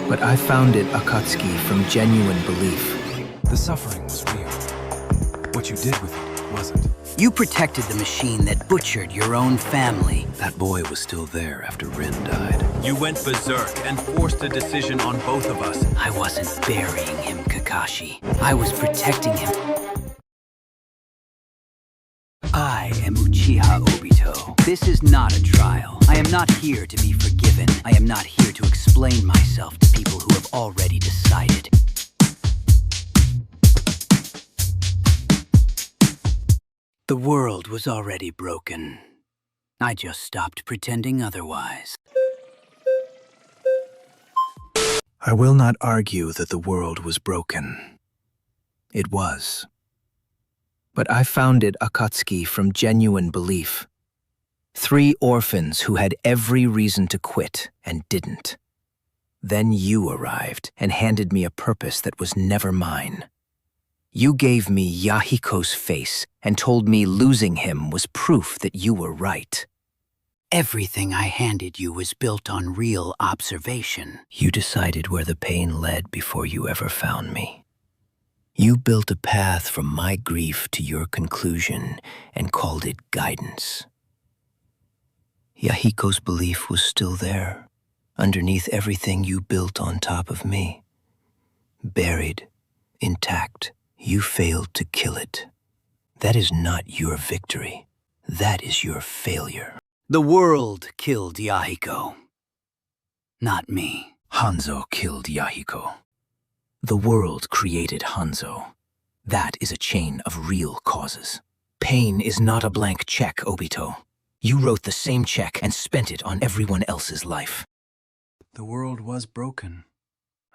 But I founded Akatsuki from genuine belief. The suffering was real. What you did with it wasn't. You protected the machine that butchered your own family. That boy was still there after Rin died. You went berserk and forced a decision on both of us. I wasn't burying him, Kakashi. I was protecting him. I am Uchiha Obito. This is not a trial. I am not here to be forgiven. I am not here to explain myself to people who have already decided. The world was already broken. I just stopped pretending otherwise. I will not argue that the world was broken. It was. But I founded Akatsuki from genuine belief. 3 orphans who had every reason to quit and didn't. Then you arrived and handed me a purpose that was never mine. You gave me Yahiko's face and told me losing him was proof that you were right. Everything I handed you was built on real observation. You decided where the pain led before you ever found me. You built a path from my grief to your conclusion and called it guidance. Yahiko's belief was still there, underneath everything you built on top of me. Buried, intact. You failed to kill it. That is not your victory. That is your failure. The world killed Yahiko. Not me. Hanzo killed Yahiko. The world created Hanzo. That is a chain of real causes. Pain is not a blank check, Obito. You wrote the same check and spent it on everyone else's life. The world was broken.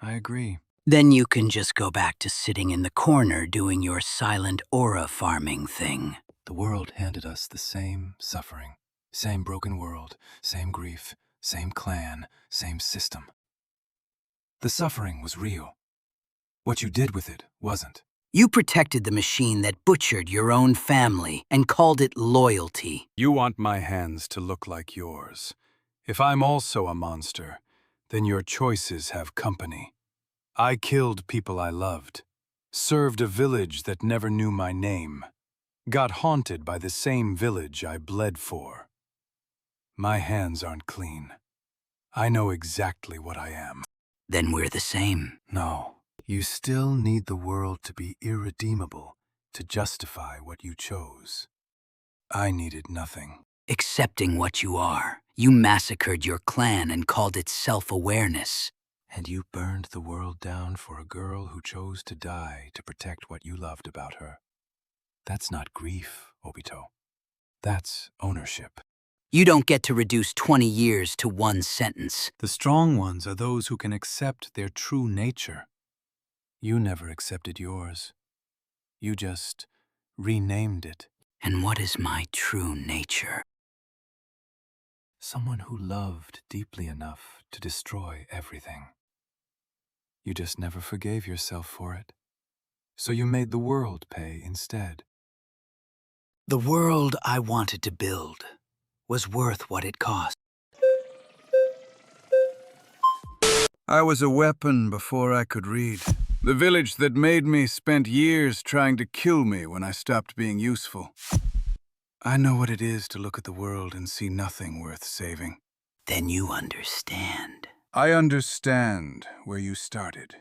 I agree. Then you can just go back to sitting in the corner doing your silent aura farming thing. The world handed us the same suffering, same broken world, same grief, same clan, same system. The suffering was real. What you did with it wasn't. You protected the machine that butchered your own family and called it loyalty. You want my hands to look like yours. If I'm also a monster, then your choices have company. I killed people I loved, served a village that never knew my name, got haunted by the same village I bled for. My hands aren't clean. I know exactly what I am. Then we're the same. No, you still need the world to be irredeemable to justify what you chose. I needed nothing. Accepting what you are. You massacred your clan and called it self-awareness. And you burned the world down for a girl who chose to die to protect what you loved about her. That's not grief, Obito. That's ownership. You don't get to reduce 20 years to one sentence. The strong ones are those who can accept their true nature. You never accepted yours. You just renamed it. And what is my true nature? Someone who loved deeply enough to destroy everything. You just never forgave yourself for it. So you made the world pay instead. The world I wanted to build was worth what it cost. I was a weapon before I could read. The village that made me spent years trying to kill me when I stopped being useful. I know what it is to look at the world and see nothing worth saving. Then you understand. I understand where you started.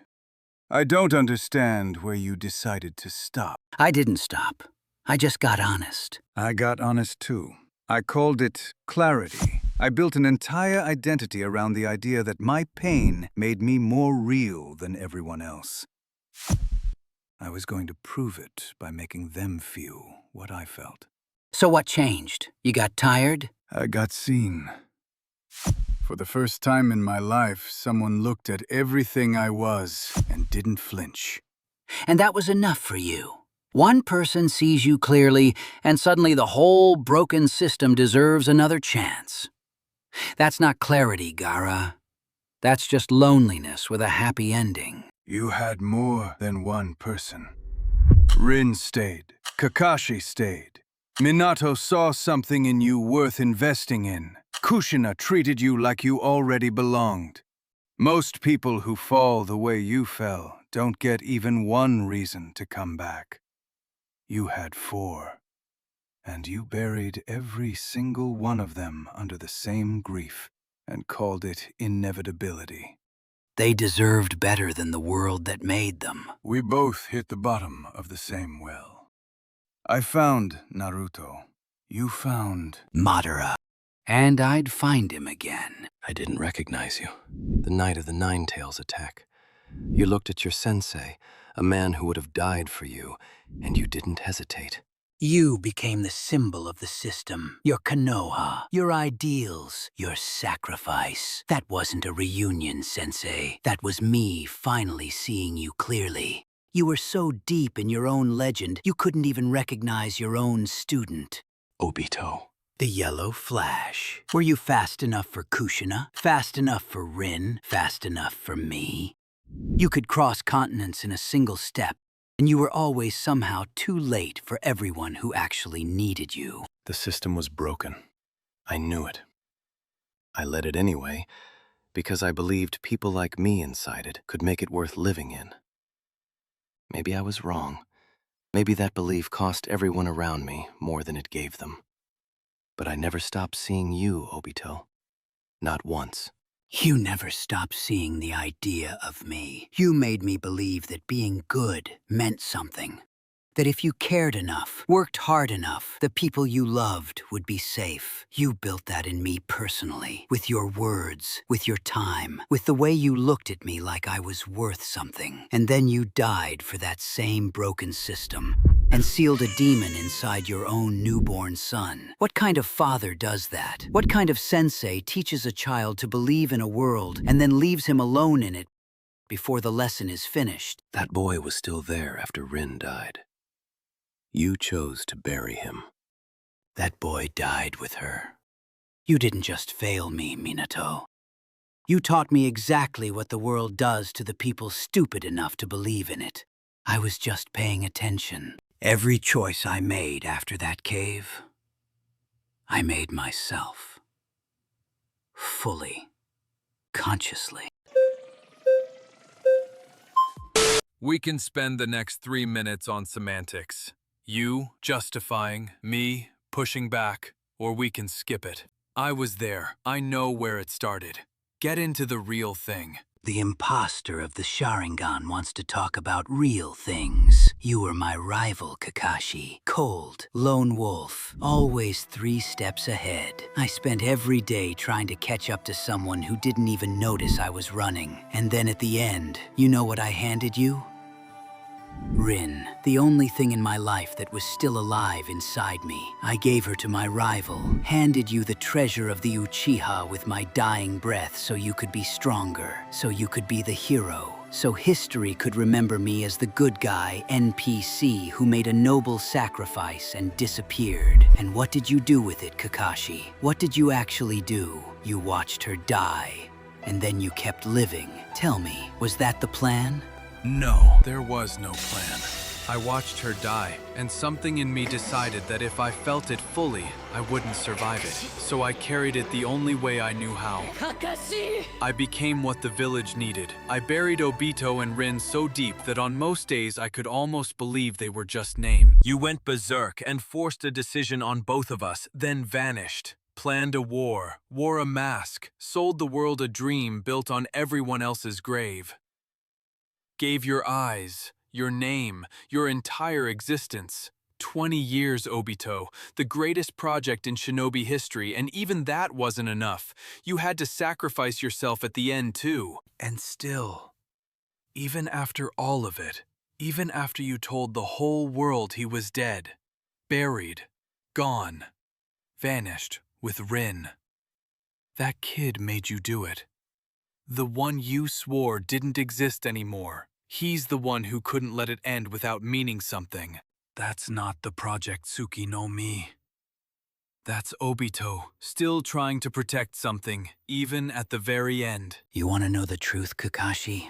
I don't understand where you decided to stop. I didn't stop. I just got honest. I got honest too. I called it clarity. I built an entire identity around the idea that my pain made me more real than everyone else. I was going to prove it by making them feel what I felt. So what changed? You got tired? I got seen. For the first time in my life, someone looked at everything I was and didn't flinch. And that was enough for you. One person sees you clearly, and suddenly the whole broken system deserves another chance. That's not clarity, Gaara. That's just loneliness with a happy ending. You had more than one person. Rin stayed. Kakashi stayed. Minato saw something in you worth investing in. Kushina treated you like you already belonged. Most people who fall the way you fell don't get even one reason to come back. You had 4, and you buried every single one of them under the same grief and called it inevitability. They deserved better than the world that made them. We both hit the bottom of the same well. I found Naruto. You found Madara. And I'd find him again. I didn't recognize you. The night of the Nine-Tails attack. You looked at your sensei, a man who would have died for you, and you didn't hesitate. You became the symbol of the system, your Konoha, your ideals, your sacrifice. That wasn't a reunion, Sensei. That was me finally seeing you clearly. You were so deep in your own legend, you couldn't even recognize your own student. Obito. The Yellow Flash. Were you fast enough for Kushina? Fast enough for Rin? Fast enough for me? You could cross continents in a single step, and you were always somehow too late for everyone who actually needed you. The system was broken. I knew it. I let it anyway, because I believed people like me inside it could make it worth living in. Maybe I was wrong. Maybe that belief cost everyone around me more than it gave them. But I never stopped seeing you, Obito. Not once. You never stopped seeing the idea of me. You made me believe that being good meant something. That if you cared enough, worked hard enough, the people you loved would be safe. You built that in me personally, with your words, with your time, with the way you looked at me like I was worth something. And then you died for that same broken system and sealed a demon inside your own newborn son. What kind of father does that? What kind of sensei teaches a child to believe in a world and then leaves him alone in it before the lesson is finished? That boy was still there after Rin died. You chose to bury him. That boy died with her. You didn't just fail me, Minato. You taught me exactly what the world does to the people stupid enough to believe in it. I was just paying attention. Every choice I made after that cave, I made myself. Fully. Consciously. We can spend the next 3 minutes on semantics. You justifying, me pushing back, or we can skip it. I was there. I know where it started. Get into the real thing. The imposter of the Sharingan wants to talk about real things. You were my rival, Kakashi. Cold, lone wolf, always 3 steps ahead. I spent every day trying to catch up to someone who didn't even notice I was running. And then at the end, you know what I handed you? Rin, the only thing in my life that was still alive inside me. I gave her to my rival, handed you the treasure of the Uchiha with my dying breath so you could be stronger, so you could be the hero, so history could remember me as the good guy NPC who made a noble sacrifice and disappeared. And what did you do with it, Kakashi? What did you actually do? You watched her die, and then you kept living. Tell me, was that the plan? No, there was no plan. I watched her die, and something in me decided that if I felt it fully, I wouldn't survive it. So I carried it the only way I knew how. Kakashi! I became what the village needed. I buried Obito and Rin so deep that on most days I could almost believe they were just names. You went berserk and forced a decision on both of us, then vanished. Planned a war, wore a mask, sold the world a dream built on everyone else's grave. Gave your eyes, your name, your entire existence. 20 years, Obito, the greatest project in Shinobi history, and even that wasn't enough. You had to sacrifice yourself at the end, too. And still, even after all of it, even after you told the whole world he was dead, buried, gone, vanished with Rin, that kid made you do it. The one you swore didn't exist anymore. He's the one who couldn't let it end without meaning something. That's not the Project Tsuki no Mi. That's Obito, still trying to protect something, even at the very end. You want to know the truth, Kakashi?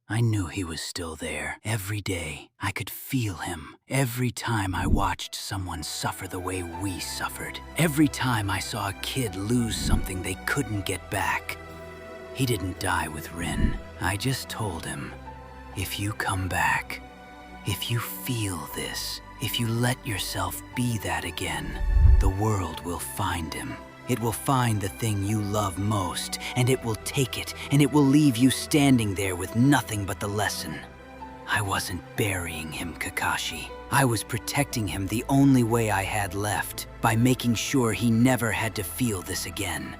I knew he was still there. Every day, I could feel him. Every time I watched someone suffer the way we suffered. Every time I saw a kid lose something they couldn't get back. He didn't die with Rin. I just told him, if you come back, if you feel this, if you let yourself be that again, the world will find him. It will find the thing you love most, and it will take it, and it will leave you standing there with nothing but the lesson. I wasn't burying him, Kakashi. I was protecting him the only way I had left, by making sure he never had to feel this again.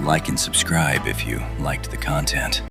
Like and subscribe if you liked the content.